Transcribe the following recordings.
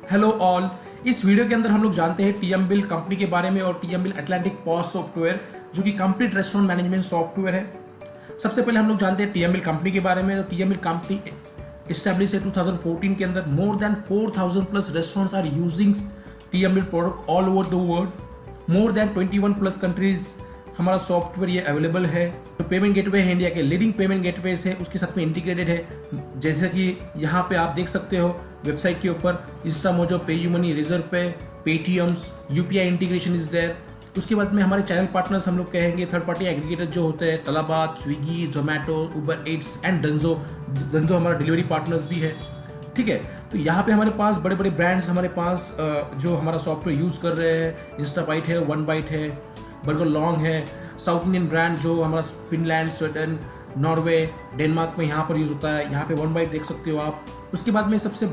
Hello all. इस video के अंदर हम लोग जानते हैं टीएम बिल कंपनी के बारे में और TM bill Atlantic pause software जो कि कंप्लीट रेस्टोरेंट मैनेजमेंट सॉफ्टवेयर है। सबसे पहले हम लोग जानते हैं टीएम बिल कंपनी के बारे में। तो टीएम बिल कंपनी इस्टेब्लिश है 2014 के अंदर। More than 4000 plus restaurants are using TM bill product all over the world. More than 21 plus countries हमारा सॉफ्टवेयर ये अवेलेबल है। जो पेमेंट गेटवे है इंडिया के लीडिंग पेमेंट गेटवे है उसके साथ में इंटीग्रेटेड है। जैसे कि यहाँ पे आप देख सकते हो वेबसाइट के ऊपर Instamojo, PayUmoney, Razorpay, Paytm's, UPI integration is there. उसके बाद में हमारे चैनल पार्टनर्स हम लोग कहेंगे थर्ड पार्टी एग्रीगेटर जो होते हैं Talabat, Swiggy, Zomato, Uber Eats and Dunzo. Dunzo हमारा डिलीवरी पार्टनर्स भी है। ठीक है, तो यहाँ पे हमारे पास बड़े बड़े ब्रांड्स हमारे पास जो हमारा सॉफ्टवेयर यूज़ कर रहे हैं। इंस्टाबाइट है, वन बाइट है, बर्गर लॉन्ग है, साउथ इंडियन ब्रांड जो हमारा फिनलैंड, स्वीडन, नॉर्वे, डेनमार्क में यहाँ पर यूज़ होता है। यहाँ पे वन बाइट देख सकते हो आप। उसके बाद में सबसे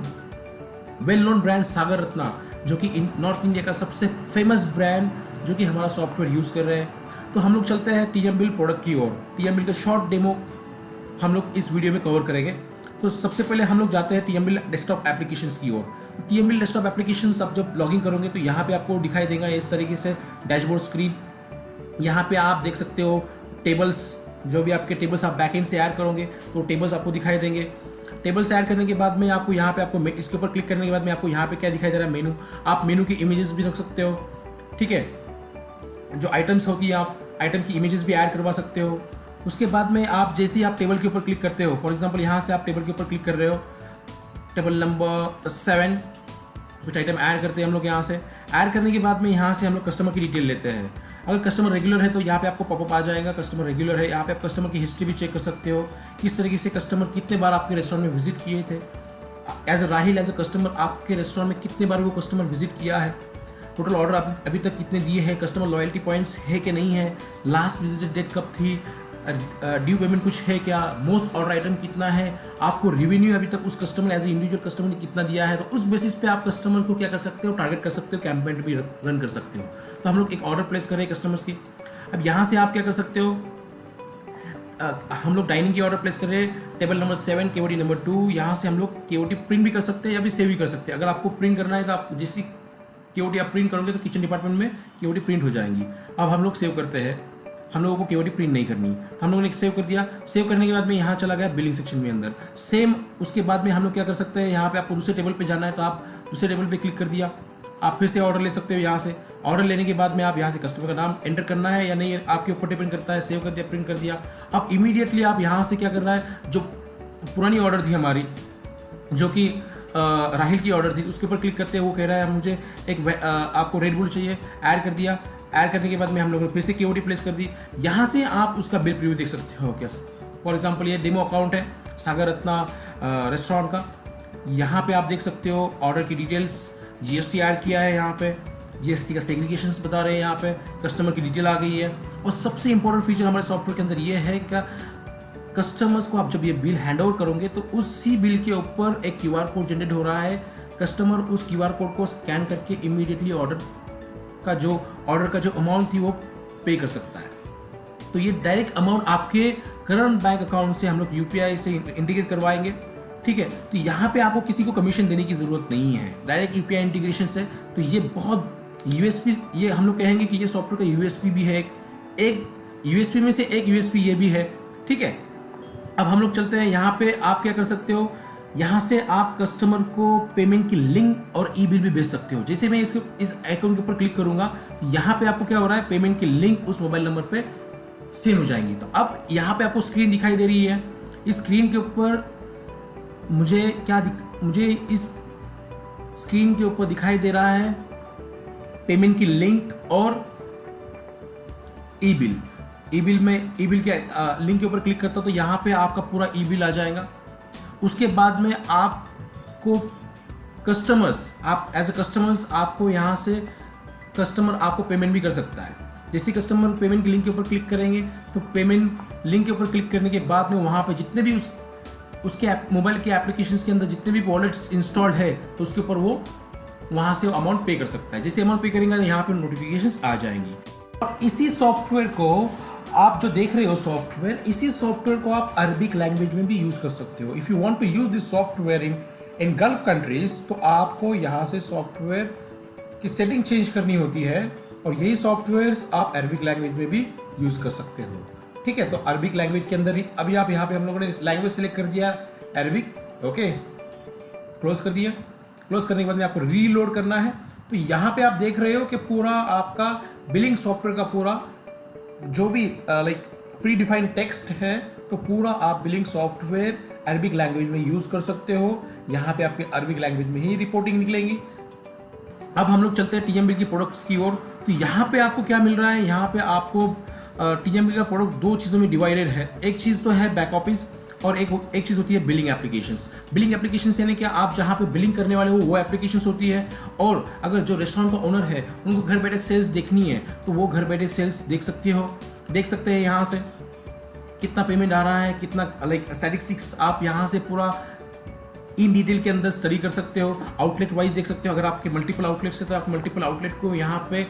well known brand Sagar Ratna जो कि नॉर्थ इंडिया का सबसे फेमस ब्रांड जो कि हमारा सॉफ्टवेयर यूज़ कर रहे हैं। तो हम लोग चलते हैं टीएम बिल प्रोडक्ट की ओर। टीएम बिल का शॉर्ट डेमो हम लोग इस वीडियो में कवर करेंगे। तो सबसे पहले हम लोग जाते हैं टीएम बिल डेस्कटॉप एप्लीकेशंस की ओर। टीएम बिल डेस्कटॉप एप्लीकेशंस आप जब लॉगिन करोगे तो यहाँ पे आपको दिखाई देगा इस तरीके से डैशबोर्ड स्क्रीन। यहाँ पे आप देख सकते हो टेबल्स, जो भी आपके टेबल्स आप बैकएंड से ऐड करोगे तो टेबल्स आपको दिखाई देंगे। टेबल्स ऐड करने के बाद में आपको यहाँ पे आपको इसके ऊपर क्लिक करने के बाद में आपको यहाँ पे क्या दिखाई दे रहा है, मेनू। आप मेनू की इमेजेस भी रख सकते हो। ठीक है, जो आइटम्स होती है आप आइटम की इमेजेस भी ऐड करवा सकते हो। उसके बाद में आप जैसे ही आप टेबल के ऊपर क्लिक करते हो, फॉर एग्जाम्पल यहाँ से आप टेबल के ऊपर क्लिक कर रहे हो, टेबल नंबर 7 कुछ आइटम ऐड करते हैं हम लोग। यहाँ से ऐड करने के बाद में यहाँ से हम लोग कस्टमर की डिटेल लेते हैं। अगर कस्टमर रेगुलर है तो यहाँ पे आपको पॉपअप आ जाएगा, कस्टमर रेगुलर है। यहाँ पे आप कस्टमर की हिस्ट्री भी चेक कर सकते हो, किस तरीके से कस्टमर कितने बार आपके रेस्टोरेंट में विजिट किए थे। एज अ राहिल, एज अ कस्टमर आपके रेस्टोरेंट में कितने बार वो कस्टमर विजिट किया है, टोटल ऑर्डर अभी तक कितने दिए हैं, कस्टमर लॉयल्टी पॉइंट्स है कि नहीं है, लास्ट विजिट डेट कब थी, ड्यू पेमेंट कुछ है क्या, मोस्ट ऑर्डर आइटम कितना है, आपको रेवेन्यू अभी तक उस customer as a individual customer ने कितना दिया है। तो उस बेसिस पे आप कस्टमर को क्या कर सकते हो, टारगेट कर सकते हो, कैंपेन भी रन कर सकते हो। तो हम लोग एक ऑर्डर प्लेस कर रहे हैं कस्टमर्स की। अब यहाँ से आप क्या कर सकते हो, हम लोग डाइनिंग की ऑर्डर प्लेस कर रहे हैं, टेबल नंबर 7 केओडी नंबर 2। यहाँ से हम लोग केओडी प्रिंट भी कर सकते हैं या भी सेव भी कर सकते हैं। अगर आपको प्रिंट करना है तो आप जैसी केओडी आप प्रिंट करोगे तो किचन डिपार्टमेंट में केओडी प्रिंट हो जाएंगी। अब हम लोग सेव करते हैं, हम लोगों को केओडी प्रिंट नहीं करनी, तो हम लोगों ने सेव कर दिया। सेव करने के बाद में यहाँ चला गया बिलिंग सेक्शन में अंदर सेम। उसके बाद में हम लोग क्या कर सकते हैं, यहाँ पे आपको दूसरे टेबल पे जाना है तो आप दूसरे टेबल पे क्लिक कर दिया, आप फिर से ऑर्डर ले सकते हो। यहाँ से ऑर्डर लेने के बाद में आप यहाँ से कस्टमर का नाम एंटर करना है या नहीं, आपके ऊपर डिपेंड करता है। सेव कर दिया, प्रिंट कर दिया। अब इमीडिएटली आप यहाँ से क्या कर रहा है, जो पुरानी ऑर्डर थी हमारी जो कि राहिल की ऑर्डर थी, उसके ऊपर क्लिक करते हैं। वो कह रहा है मुझे एक आपको रेड बुल चाहिए, ऐड कर दिया। ऐड करने के बाद में हम लोगों ने फिर से केओडी प्लेस कर दी। यहाँ से आप उसका बिल प्रीव्यू देख सकते हो। क्या फॉर एग्जांपल ये डेमो अकाउंट है सागर रत्ना रेस्टोरेंट का। यहाँ पे आप देख सकते हो ऑर्डर की डिटेल्स, जीएसटी ऐड किया है। यहाँ पे जीएसटी का सेग्रीगेशंस बता रहे हैं, यहाँ पे कस्टमर की डिटेल आ गई है। और सबसे इंपॉर्टेंट फीचर हमारे सॉफ्टवेयर के अंदर ये है कि कस्टमर्स को आप जब ये बिल हैंड ओवर करोगे तो उसी बिल के ऊपर एक क्यूआर कोड जनरेट हो रहा है। कस्टमर उस क्यूआर कोड को स्कैन करके इमीडिएटली ऑर्डर का जो अमाउंट थी वो पे कर सकता है। तो ये डायरेक्ट अमाउंट आपके करंट बैंक अकाउंट से हम लोग यूपीआई से इंटीग्रेट करवाएंगे। ठीक है, तो यहाँ पे आपको किसी को कमीशन देने की जरूरत नहीं है, डायरेक्ट यूपीआई इंटीग्रेशन से। तो ये बहुत यूएसपी, ये हम लोग कहेंगे कि ये सॉफ्टवेयर का यूएसपी भी है। एक यूएसपी में से एक यूएसपी ये भी है। ठीक है, अब हम लोग चलते हैं। यहाँ पे आप क्या कर सकते हो, यहाँ से आप कस्टमर को पेमेंट की लिंक और ई बिल भी भेज सकते हो। जैसे मैं इस आइकन के ऊपर क्लिक करूंगा तो यहाँ पे आपको क्या हो रहा है, पेमेंट की लिंक उस मोबाइल नंबर पे सेंड हो जाएंगी। तो अब यहाँ पे आपको स्क्रीन दिखाई दे रही है। इस स्क्रीन के ऊपर मुझे इस स्क्रीन के ऊपर दिखाई दे रहा है पेमेंट की लिंक और ई बिल। ई बिल के लिंक के ऊपर क्लिक करता तो यहाँ पे आपका पूरा ई बिल आ जाएगा। उसके बाद में आपको आप एज ए कस्टमर्स आपको यहाँ से कस्टमर आपको पेमेंट भी कर सकता है। जैसे कस्टमर पेमेंट की लिंक के ऊपर क्लिक करेंगे तो पेमेंट लिंक के ऊपर क्लिक करने के बाद में वहाँ पे जितने भी उसके मोबाइल के एप्लीकेशंस के अंदर जितने भी वॉलेट्स इंस्टॉल्ड है तो उसके ऊपर वो वहाँ से अमाउंट पे कर सकता है। जैसे अमाउंट पे करेंगे तो यहाँ पे नोटिफिकेशंस आ जाएंगी। और इसी सॉफ्टवेयर को आप जो देख रहे हो सॉफ्टवेयर, इसी सॉफ्टवेयर को आप अरबिक लैंग्वेज में भी यूज कर सकते हो। If you want to use this software in in gulf countries तो आपको यहाँ से सॉफ्टवेयर की सेटिंग चेंज करनी होती है और यही सॉफ्टवेयर आप अरबिक लैंग्वेज में भी यूज़ कर सकते हो। ठीक है, तो अरबिक लैंग्वेज के अंदर ही अभी आप यहाँ पे हम लोगों ने लैंग्वेज सेलेक्ट कर दिया अरबिक, ओके, क्लोज कर दिया। क्लोज करने के बाद में आपको रीलोड करना है। तो यहाँ पे आप देख रहे हो कि पूरा आपका बिलिंग सॉफ्टवेयर का पूरा जो भी लाइक प्री डिफाइंड टेक्स्ट है तो पूरा आप बिलिंग सॉफ्टवेयर अरबिक लैंग्वेज में यूज़ कर सकते हो। यहाँ पे आपके अरबिक लैंग्वेज में ही रिपोर्टिंग निकलेंगी। अब हम लोग चलते हैं टीएमबिल की प्रोडक्ट्स की ओर। तो यहाँ पे आपको क्या मिल रहा है, यहाँ पे आपको टीएमबिल का प्रोडक्ट दो चीज़ों में डिवाइडेड है। एक चीज़ तो है बैक ऑफिस और एक चीज़ होती है बिलिंग एप्लीकेशंस। बिलिंग एप्लीकेशंस यानी क्या, आप जहाँ पे बिलिंग करने वाले हो वो एप्लीकेशंस होती है, और अगर जो रेस्टोरेंट का ओनर है उनको घर बैठे सेल्स देखनी है तो वो घर बैठे सेल्स देख सकते हैं यहाँ से कितना पेमेंट आ रहा है, कितना लाइक स्टैटिस्टिक्स आप यहाँ से पूरा इन डिटेल के अंदर स्टडी कर सकते हो। आउटलेट वाइज देख सकते हो, अगर आपके मल्टीपल आउटलेट्स है तो आप मल्टीपल आउटलेट को यहाँ पे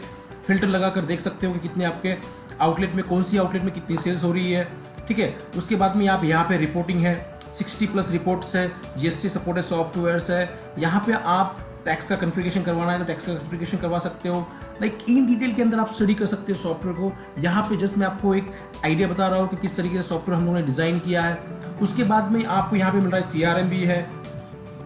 फिल्टर लगा कर देख सकते हो कि कितने आपके आउटलेट में, कौन सी आउटलेट में कितनी सेल्स हो रही है। ठीक है, उसके बाद में आप यहाँ पे रिपोर्टिंग है, 60+ रिपोर्ट्स है, जीएसटी सपोर्टेड सॉफ्टवेयर्स है। यहाँ पे आप टैक्स का कन्फिगरेशन करवाना है तो टैक्स का कन्फिगरेशन करवा सकते हो। लाइक इन डिटेल के अंदर आप स्टडी कर सकते हो सॉफ्टवेयर को। यहाँ पे जस्ट मैं आपको एक आइडिया बता रहा हूँ कि किस तरीके से सॉफ्टवेयर हम लोगों ने डिज़ाइन किया है। उसके बाद में आपको यहाँ पे मिल रहा है CRM भी है।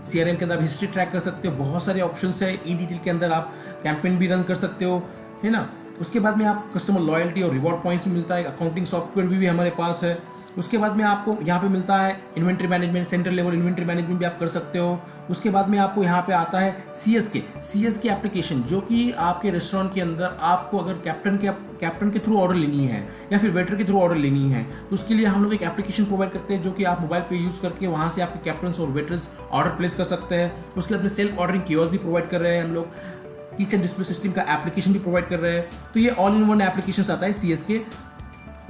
CRM के अंदर आप हिस्ट्री ट्रैक कर सकते हो, बहुत सारे ऑप्शंस है। इन डिटेल के अंदर आप कैंपेन भी रन कर सकते हो, है ना। उसके बाद में आप कस्टमर लॉयल्टी और रिवॉर्ड पॉइंट्स भी मिलता है। अकाउंटिंग सॉफ्टवेयर भी हमारे पास है। उसके बाद में आपको यहाँ पे मिलता है inventory management, central level inventory management भी आप कर सकते हो। उसके बाद में आपको यहाँ पे आता है CSK एप्लीकेशन, जो कि आपके रेस्टोरेंट के अंदर आपको अगर कैप्टन के थ्रू ऑर्डर लेनी है या फिर वेटर के थ्रू ऑर्डर लेनी है तो उसके लिए हम लोग एक एप्लीकेशन प्रोवाइड करते हैं जो कि आप मोबाइल पे यूज़ करके वहाँ से आपके कैप्टन्स और वेटर्स ऑर्डर प्लेस कर सकते हैं। उसके बाद में सेल्फ ऑर्डरिंग कियोस्क भी प्रोवाइड कर रहे हैं हम लोग। किचन डिस्प्ले सिस्टम का एप्लीकेशन भी प्रोवाइड कर रहे हैं। तो ये ऑल इन वन एप्लीकेशन आता है CSK,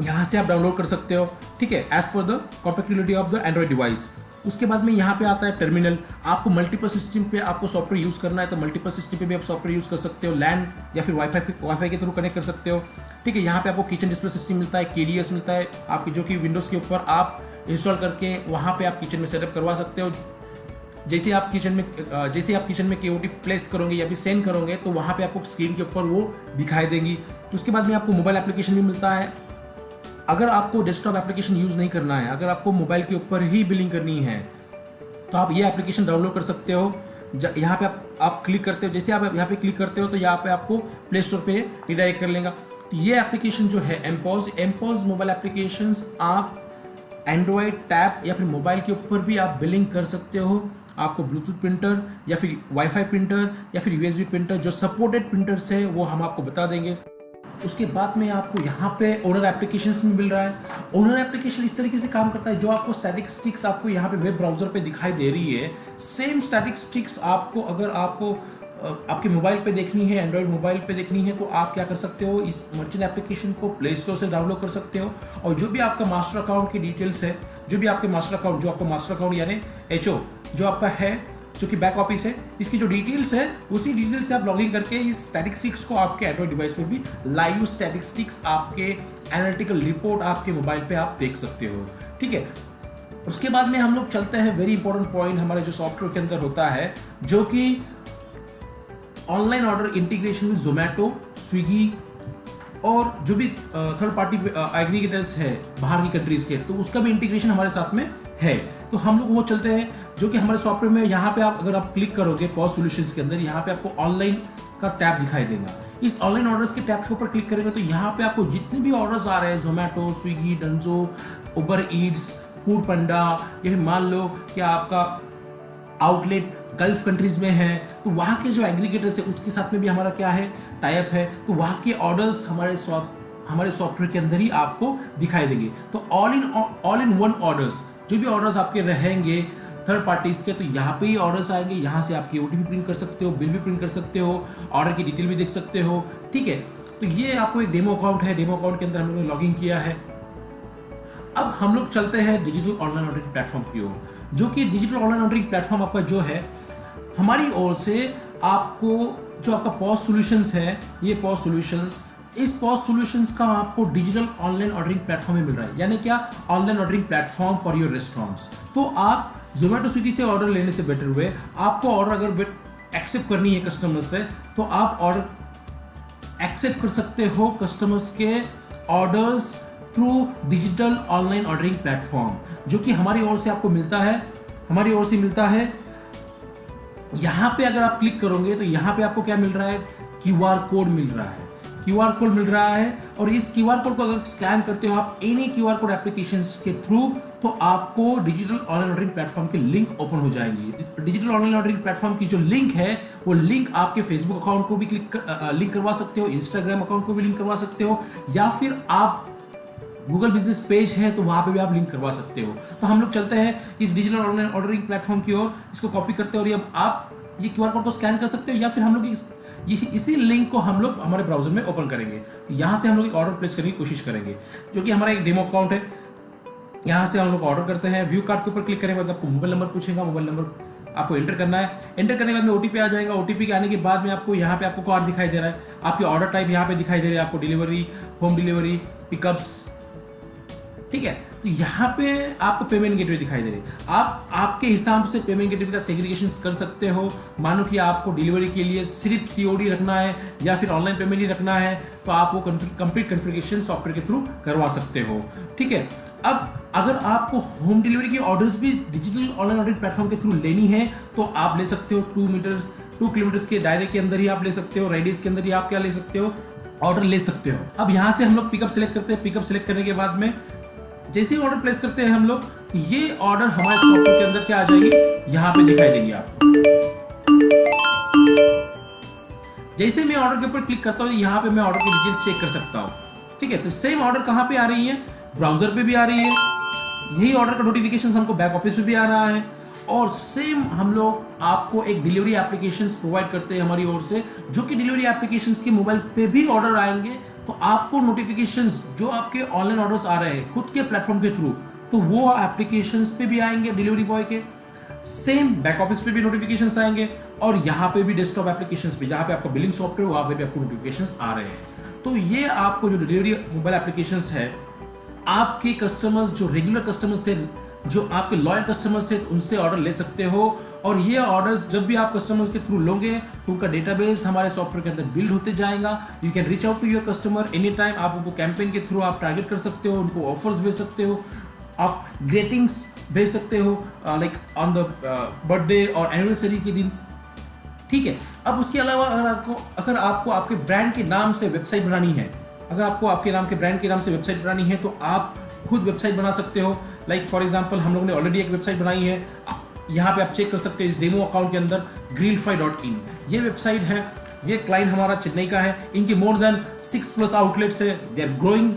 यहाँ से आप डाउनलोड कर सकते हो। ठीक है, as per the compatibility of the android device. उसके बाद में यहाँ पे आता है टर्मिनल। आपको मल्टीपल सिस्टम पे आपको सॉफ्टवेयर यूज़ करना है तो मल्टीपल सिस्टम पे भी आप सॉफ्टवेयर यूज़ कर सकते हो, लैंड या फिर वाईफाई के थ्रू कनेक्ट कर सकते हो। ठीक है, यहाँ पे आपको किचन डिस्प्ले सिस्टम मिलता है, KDS मिलता है आपकी, जो कि विंडोज़ के ऊपर आप इंस्टॉल करके वहाँ पे आप किचन में सेटअप करवा सकते हो। जैसे आप किचन में KOT प्लेस करोगे या फिर सेंड करोगे तो वहाँ पे आपको स्क्रीन के ऊपर वो दिखाई देंगी। उसके बाद में आपको मोबाइल एप्लीकेशन भी मिलता है। अगर आपको डेस्कटॉप एप्लीकेशन यूज़ नहीं करना है, अगर आपको मोबाइल के ऊपर ही बिलिंग करनी है तो आप ये एप्लीकेशन डाउनलोड कर सकते हो। यहाँ पे आप क्लिक करते हो, जैसे आप यहाँ पे क्लिक करते हो तो यहाँ पे आपको प्ले स्टोर पे रिडायरेक्ट कर लेगा। तो ये एप्लीकेशन जो है एमपॉज मोबाइल एप्लीकेशंस, आप एंड्रॉयड टैब या फिर मोबाइल के ऊपर भी आप बिलिंग कर सकते हो। आपको ब्लूटूथ प्रिंटर या फिर वाईफाई प्रिंटर या फिर USB प्रिंटर, जो सपोर्टेड प्रिंटर्स है वो हम आपको बता देंगे। उसके बाद में आपको यहाँ पे ओनर एप्लीकेशंस में मिल रहा है। ओनर एप्लीकेशन इस तरीके से काम करता है, जो आपको स्टैटिस्टिक्स आपको यहाँ पे वेब ब्राउजर पे दिखाई दे रही है, सेम स्टैटिस्टिक्स आपको अगर आपको आपके मोबाइल पे देखनी है, एंड्रॉयड मोबाइल पे देखनी है तो आप क्या कर सकते हो, इस मर्चेंट एप्लीकेशन को प्ले स्टोर से डाउनलोड कर सकते हो। और जो भी आपका मास्टर अकाउंट की डिटेल्स है, जो आपका मास्टर अकाउंट यानी HO जो आपका है, जो कि बैक ऑफिस है, इसकी जो डिटेल्स है उसी डिटेल्स से आप लॉगिन करके इस स्टैटिस्टिक्स को आपके एंड्रॉइड डिवाइस पे भी लाइव स्टैटिस्टिक्स, आपके एनालिटिकल रिपोर्ट आपके मोबाइल पे आप देख सकते हो। ठीक है, उसके बाद में हम लोग चलते हैं वेरी इंपॉर्टेंट पॉइंट हमारे जो सॉफ्टवेयर के अंदर होता है, जो कि ऑनलाइन ऑर्डर इंटीग्रेशन में जोमेटो, स्विगी और जो भी थर्ड पार्टी एग्रीगेटर्स है बाहर की कंट्रीज के, तो उसका भी इंटीग्रेशन हमारे साथ में है। तो हम लोग वो चलते हैं, जो कि हमारे सॉफ्टवेयर में यहाँ पे आप अगर आप क्लिक करोगे पॉज सॉल्यूशंस के अंदर, यहाँ पे आपको ऑनलाइन का टैब दिखाई देगा। इस ऑनलाइन ऑर्डर्स के टैब के ऊपर क्लिक करेंगे तो यहाँ पे आपको जितने भी ऑर्डर्स आ रहे हैं, Zomato, Swiggy, Dunzo, Uber Eats, food panda, या फिर मान लो कि आपका आउटलेट गल्फ कंट्रीज में है तो वहाँ के जो एग्रीगेटर्स है उसके साथ में भी हमारा क्या है, टाई अप है। तो वहाँ के ऑर्डर्स हमारे सॉफ्टवेयर के अंदर ही आपको दिखाई देंगे। तो ऑल इन वन ऑर्डर्स, जो भी ऑर्डर्स आपके रहेंगे थर्ड पार्टीज के, तो यहाँ पे ही ऑर्डर्स आएंगे। यहाँ से आपकी OTP प्रिंट कर सकते हो, बिल भी प्रिंट कर सकते हो, ऑर्डर की डिटेल भी देख सकते हो। ठीक है, तो ये आपको एक डेमो अकाउंट है, डेमो अकाउंट के अंदर हम लोगों ने लॉगिन किया है। अब हम लोग चलते हैं डिजिटल ऑनलाइन ऑर्डरिंग प्लेटफॉर्म की ओर, जो कि डिजिटल ऑनलाइन ऑर्डरिंग प्लेटफॉर्म आपका जो है हमारी ओर से आपको जो आपका पॉज सॉल्यूशंस है, ये पॉज सॉल्यूशंस, इस पॉज सॉल्यूशंस का आपको डिजिटल ऑनलाइन ऑर्डरिंग प्लेटफॉर्म में मिल रहा है। यानी क्या, online ordering platform for your restaurants. तो आप जोमेटो स्विगी से ऑर्डर लेने से बेटर हुए आपको ऑर्डर अगर एक्सेप्ट करनी है कस्टमर से तो आप ऑर्डर एक्सेप्ट कर सकते हो कस्टमर्स के orders through digital online ordering platform, जो कि हमारी ओर से आपको मिलता है। यहां पे अगर आप क्लिक करोगे तो यहां पे आपको क्या मिल रहा है, क्यूआर कोड मिल रहा है। और इस क्यूआर कोड को अगर स्कैन करते हो आप एनी क्यूआर कोड एप्लीकेशंस के थ्रू, तो आपको डिजिटल ऑनलाइन ऑर्डरिंग प्लेटफॉर्म के लिंक ओपन हो जाएंगी। डिजिटल ऑनलाइन ऑर्डरिंग प्लेटफॉर्म की जो लिंक है वो लिंक आपके फेसबुक अकाउंट को भी लिंक करवा सकते हो, इंस्टाग्राम अकाउंट को भी लिंक करवा सकते हो, या फिर आप गूगल बिजनेस पेज है तो वहां पे भी आप लिंक करवा सकते हो। तो हम लोग चलते हैं इस डिजिटल ऑनलाइन ऑर्डरिंग प्लेटफॉर्म की ओर, इसको कॉपी करते हैं और अब आप ये क्यूआर कोड को स्कैन कर सकते हो, या फिर हम लोग इसी लिंक को हम लोग हमारे ब्राउजर में ओपन करेंगे। यहाँ से हम लोग एक ऑर्डर प्लेस करने की कोशिश करेंगे, जो कि हमारा एक डेमो अकाउंट है। यहाँ से हम लोग ऑर्डर करते हैं, व्यू कार्ड के ऊपर क्लिक करने के बाद आपको मोबाइल नंबर पूछेगा, मोबाइल नंबर आपको एंटर करना है। एंटर करने के बाद में ओटीपी आ जाएगा। ओटीपी के आने के बाद में आपको यहाँ पे आपको कार्ड दिखाई दे रहा है, आपकी ऑर्डर टाइप यहाँ पे दिखाई दे रहा है, आपको डिलीवरी, होम डिलीवरी, पिकअप्स, ठीक है। तो यहाँ पे आपको पेमेंट गेटवे दिखाई दे रही है। आप आपके हिसाब से पेमेंट गेटवे का सेग्रीगेशन कर सकते हो। मानो कि आपको डिलीवरी के लिए सिर्फ सीओडी रखना है या फिर ऑनलाइन पेमेंट ही रखना है, तो आप वो कंप्लीट कॉन्फ़िगरेशन सॉफ्टवेयर के थ्रू करवा सकते हो, ठीक है। अब अगर आपको होम डिलीवरी की ऑर्डर्स भी डिजिटल ऑनलाइन ऑर्डरिंग प्लेटफॉर्म के थ्रू लेनी है तो आप ले सकते हो। 2 किलोमीटर के दायरे के अंदर ही आप ले सकते हो, रेडियस के अंदर ही आप क्या ले सकते हो, ऑर्डर ले सकते हो। अब यहाँ से हम लोग पिकअप सेलेक्ट करते हैं। पिकअप सेलेक्ट करने के बाद में जैसे ही ऑर्डर प्लेस करते हैं हम लोग, ये ऑर्डर हमारे सॉफ्टवेयर के अंदर क्या आ जाएगी, यहाँ पे दिखाई देगी आपको। जैसे मैं ऑर्डर के ऊपर क्लिक करता हूँ यहाँ पे मैं ऑर्डर की डिटेल चेक कर सकता हूँ, ठीक है। तो सेम ऑर्डर कहाँ पे आ रही है, ब्राउजर पे भी आ रही है। यही ऑर्डर का नोटिफिकेशन हमको बैक ऑफिस पे भी आ रहा है। और सेम हम लोग आपको एक डिलीवरी एप्लीकेशन प्रोवाइड करते हैं हमारी ओर से, जो कि डिलीवरी एप्लीकेशन के मोबाइल पे भी ऑर्डर आएंगे। तो आपको नोटिफिकेशंस जो आपके ऑनलाइन ऑर्डर्स आ रहे हैं खुद के प्लेटफॉर्म के थ्रू, तो वो एप्लीकेशंस पे भी आएंगे डिलीवरी बॉय के। सेम बैक ऑफिस पे भी नोटिफिकेशंस आएंगे और यहाँ पे भी डेस्कटॉप एप्लीकेशंस पे, जहाँ पे आपका बिलिंग सॉफ्टवेयर वहाँ पे भी आपको नोटिफिकेशंस आ रहे हैं। तो ये आपको जो डिलीवरी मोबाइल एप्लीकेशंस है, आपके कस्टमर्स जो रेगुलर कस्टमर्स है, जो आपके लॉयल कस्टमर्स है, उनसे ऑर्डर ले सकते हो। और ये ऑर्डर्स जब भी आप कस्टमर्स के थ्रू लोगे तो उनका डेटाबेस हमारे सॉफ्टवेयर के अंदर बिल्ड होते जाएगा। You can reach out to your customer any time. आप उनको कैंपेन के थ्रू आप टारगेट कर सकते हो, उनको ऑफर्स भेज सकते हो, आप ग्रेटिंग्स भेज सकते हो लाइक ऑन द बर्थडे और एनिवर्सरी के दिन, ठीक है। अब उसके अलावा अगर आपको आपके ब्रांड के नाम से वेबसाइट बनानी है, अगर आपको आपके नाम के ब्रांड के नाम से वेबसाइट बनानी है तो आप खुद वेबसाइट बना सकते हो। लाइक फॉर एग्जांपल हम लोगों ने ऑलरेडी एक वेबसाइट बनाई है, यहाँ पे आप चेक कर सकते हैं इस डेमो अकाउंट के अंदर grillfry.in ये वेबसाइट है। ये क्लाइंट हमारा चेन्नई का है, इनकी मोर देन 6+ आउटलेट्स है, दे आर ग्रोइंग।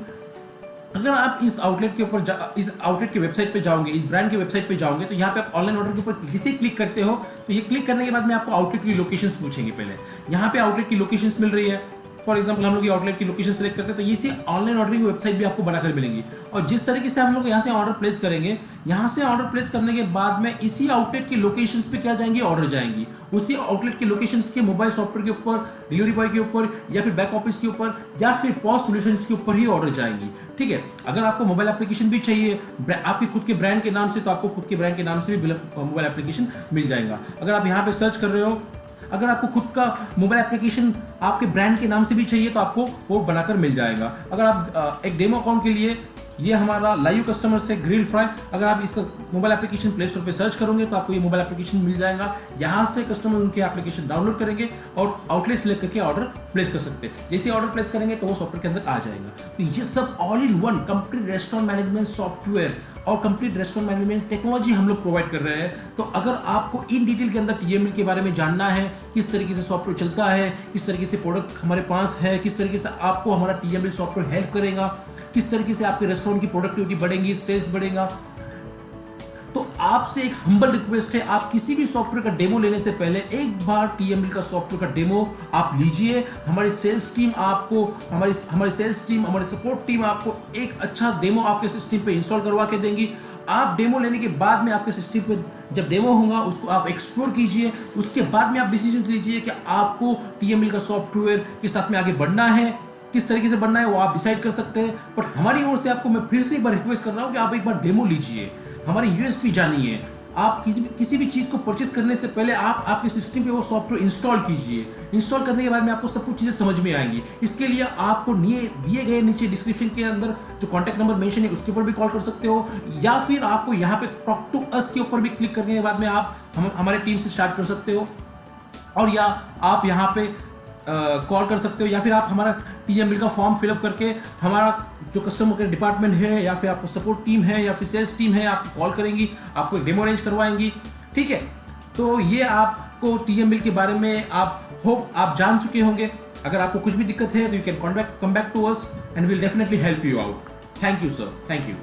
अगर आप इस आउटलेट के ऊपर इस आउटलेट की वेबसाइट पे जाओगे, इस ब्रांड की वेबसाइट पे जाओगे, तो यहाँ पे आप ऑनलाइन ऑर्डर के ऊपर जिसे क्लिक करते हो तो ये क्लिक करने के बाद में आपको आउटलेट की लोकेशंस पूछेंगे। पहले यहाँ पे आउटलेट की लोकेशंस मिल रही है। फॉर एग्जांपल हम लोग ये आउटलेट की लोकेशन सेलेक्ट करते हैं तो ये सी ऑनलाइन ऑर्डरिंग वेबसाइट भी आपको बनाकर मिलेंगी। और जिस तरीके से हम लोग यहाँ से ऑर्डर प्लेस करेंगे, यहाँ से ऑर्डर प्लेस करने के बाद में इसी आउटलेट की लोकेशंस पे क्या जाएंगी, ऑर्डर जाएंगी। उसी आउटलेट की लोकेशंस के मोबाइल सॉफ्टवेयर के ऊपर, डिलीवरी बॉय के ऊपर, या फिर बैक ऑफिस के ऊपर, या फिर पॉस सॉल्यूशंस के ऊपर ही ऑर्डर जाएंगी, ठीक है। अगर आपको मोबाइल एप्लीकेशन भी चाहिए आपके खुद के ब्रांड के नाम से, तो आपको खुद के ब्रांड के नाम से भी मोबाइल एप्लीकेशन मिल जाएगा। अगर आप यहाँ पे सर्च कर रहे हो, अगर आपको खुद का मोबाइल एप्लीकेशन आपके ब्रांड के नाम से भी चाहिए तो आपको वो बनाकर मिल जाएगा। अगर आप एक डेमो अकाउंट के लिए, ये हमारा लाइव कस्टमर से ग्रिल फ्राई, अगर आप इसका मोबाइल एप्लीकेशन प्ले स्टोर पे सर्च करोगे तो आपको ये मोबाइल एप्लीकेशन मिल जाएगा। यहाँ से कस्टमर उनके एप्लीकेशन डाउनलोड करेंगे और आउटलेट सेलेक्ट करके ऑर्डर प्लेस कर सकते हैं। जैसे ऑर्डर प्लेस करेंगे तो वो सॉफ्टवेयर के अंदर आ जाएगा। तो ये सब all in one complete restaurant management software और कंप्लीट रेस्टोरेंट मैनेजमेंट टेक्नोलॉजी हम लोग प्रोवाइड कर रहे हैं। तो अगर आपको इन डिटेल के अंदर टीएमएल के बारे में जानना है, किस तरीके से सॉफ्टवेयर चलता है, किस तरीके से प्रोडक्ट हमारे पास है, किस तरीके से आपको हमारा टीएमएल सॉफ्टवेयर हेल्प करेगा, किस तरीके से आपके रेस्टोरेंट की प्रोडक्टिविटी बढ़ेगी, सेल्स बढ़ेगा, तो आपसे एक हम्बल रिक्वेस्ट है, आप किसी भी सॉफ्टवेयर का डेमो लेने से पहले एक बार टीएमएल का सॉफ्टवेयर का डेमो आप लीजिए। हमारी सेल्स टीम आपको, हमारी सेल्स टीम, हमारी सपोर्ट टीम आपको एक अच्छा डेमो आपके सिस्टम पे इंस्टॉल करवा के देंगी। आप डेमो लेने के बाद में आपके सिस्टम पे जब डेमो होगा उसको आप एक्सप्लोर कीजिए, उसके बाद में आप डिसीजन लीजिए कि आपको टीएमएल का सॉफ्टवेयर के साथ में आगे बढ़ना है, किस तरीके से बढ़ना है वो आप डिसाइड कर सकते हैं। बट हमारी ओर से आपको मैं फिर से एक बार रिक्वेस्ट कर रहा हूँ कि आप एक बार डेमो लीजिए, हमारी यूएसपी जानिए, आप किसी भी चीज़ को परचेस करने से पहले आप आपके सिस्टम पे वो सॉफ्टवेयर इंस्टॉल कीजिए। इंस्टॉल करने के बाद में आपको सब कुछ चीज़ें समझ में आएंगी। इसके लिए आपको दिए गए नीचे डिस्क्रिप्शन के अंदर जो कॉन्टैक्ट नंबर मेंशन है उसके ऊपर भी कॉल कर सकते हो, या फिर आपको यहाँ पे टॉक टू अस के ऊपर भी क्लिक करने के बाद में आप हमारे टीम से स्टार्ट कर सकते हो, और या आप यहाँ पे कॉल कर सकते हो, या फिर आप हमारा टीएमएल का फॉर्म फिलअप करके हमारा जो कस्टमर केयर डिपार्टमेंट है या फिर आपको सपोर्ट टीम है या फिर सेल्स टीम है आपको कॉल करेंगी, आपको एक डेमो अरेंज करवाएंगी। ठीक है, तो ये आपको टीएमएल के बारे में आप जान चुके होंगे। अगर आपको कुछ भी दिक्कत है तो you can come back to us and will definitely help you out. Thank you sir, thank you.